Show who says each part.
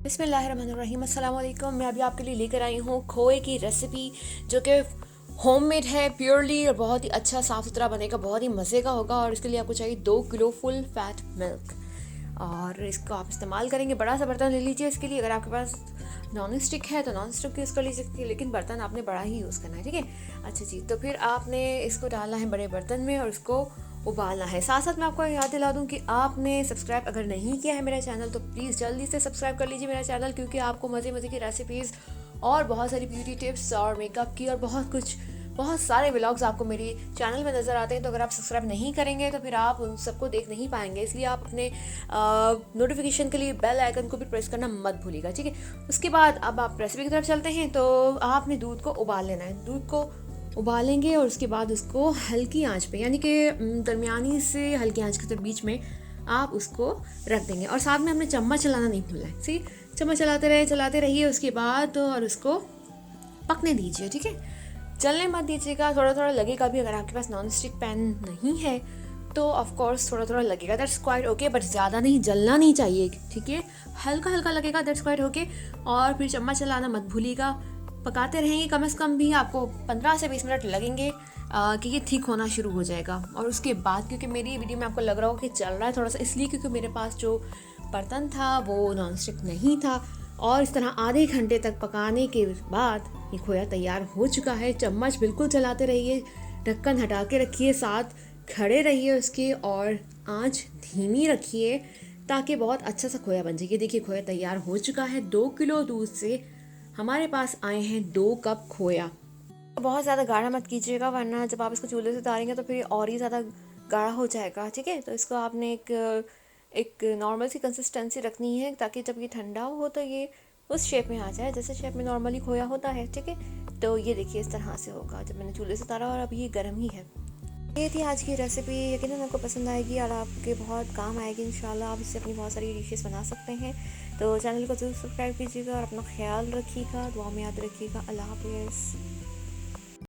Speaker 1: बिस्मिल्लाहिर्रहमानिर्रहीम। अस्सलाम वालेकुम। मैं अभी आपके लिए लेकर आई हूँ खोए की रेसिपी, जो कि होममेड है प्योरली और बहुत ही अच्छा साफ़ सुथरा बनेगा, बहुत ही मज़े का होगा। और इसके लिए आपको चाहिए 2 किलो फुल फैट मिल्क, और इसको आप इस्तेमाल करेंगे। बड़ा सा बर्तन ले लीजिए इसके लिए। अगर आपके पास नॉन स्टिक है तो नॉन स्टिक यूज़ कर लीजिए, लेकिन बर्तन आपने बड़ा ही यूज़ करना है, ठीक है। अच्छा जी, तो फिर आपने इसको डालना है बड़े बर्तन में और इसको उबालना है। साथ साथ मैं आपको याद दिला दूं कि आपने सब्सक्राइब अगर नहीं किया है मेरा चैनल तो प्लीज़ जल्दी से सब्सक्राइब कर लीजिए मेरा चैनल, क्योंकि आपको मज़े मज़े की रेसिपीज़ और बहुत सारी ब्यूटी टिप्स और मेकअप की और बहुत सारे व्लॉग्स आपको मेरे चैनल में नज़र आते हैं। तो अगर आप सब्सक्राइब नहीं करेंगे तो फिर आप उन सबको देख नहीं पाएंगे, इसलिए आप अपने नोटिफिकेशन के लिए बेल आइकन को भी प्रेस करना मत भूलिएगा, ठीक है। उसके बाद अब आप रेसिपी की तरफ चलते हैं। तो आपने दूध को उबाल लेना है। दूध को उबालेंगे और उसके बाद उसको हल्की आंच पे, यानी कि दरमियानी से हल्की आंच के बीच में आप उसको रख देंगे। और साथ में हमने चम्मच चलाना नहीं भूलना है, सी चम्मच चलाते रहिए उसके बाद, और उसको पकने दीजिए, ठीक है। जलने मत दीजिएगा, थोड़ा थोड़ा लगेगा भी। अगर आपके पास नॉन स्टिक पैन नहीं है तो ऑफ कोर्स थोड़ा थोड़ा लगेगा, दैट्स क्वाइट ओके, बट ज़्यादा नहीं, जलना नहीं चाहिए, ठीक है। हल्का हल्का लगेगा, दैट्स क्वाइट ओके। और फिर चम्मच चलाना मत भूलिएगा। पकाते रहेंगे, कम से कम भी आपको 15 से 20 मिनट लगेंगे कि ये ठीक होना शुरू हो जाएगा। और उसके बाद, क्योंकि मेरी वीडियो में आपको लग रहा होगा कि चल रहा है थोड़ा सा, इसलिए क्योंकि मेरे पास जो बर्तन था वो नॉन स्टिक नहीं था। और इस तरह आधे घंटे तक पकाने के बाद ये खोया तैयार हो चुका है। चम्मच बिल्कुल चलाते रहिए, ढक्कन हटा के रखिए, साथ खड़े रहिए उसके, और आंच धीमी रखिए ताकि बहुत अच्छा सा खोया बन जाए। ये देखिए खोया तैयार हो चुका है। 2 किलो दूध से हमारे पास आए हैं 2 कप खोया। बहुत ज़्यादा गाढ़ा मत कीजिएगा, वरना जब आप इसको चूल्हे से उतारेंगे तो फिर और ही ज़्यादा गाढ़ा हो जाएगा, ठीक है। तो इसको आपने एक नॉर्मल सी कंसिस्टेंसी रखनी है, ताकि जब ये ठंडा हो तो ये उस शेप में आ जाए जैसे शेप में नॉर्मली खोया होता है, ठीक है। तो ये देखिए इस तरह से होगा जब मैंने चूल्हे से उतारा, और अभी ये गर्म ही है। ये थी आज की रेसिपी, यकीनन आपको पसंद आएगी और आपके बहुत काम आएगी इंशाल्लाह। आप इससे अपनी बहुत सारी डिशेस बना सकते हैं। तो चैनल को ज़रूर सब्सक्राइब कीजिएगा और अपना ख्याल रखिएगा, दुआ में याद रखिएगा। अल्लाह हाफ़िज़।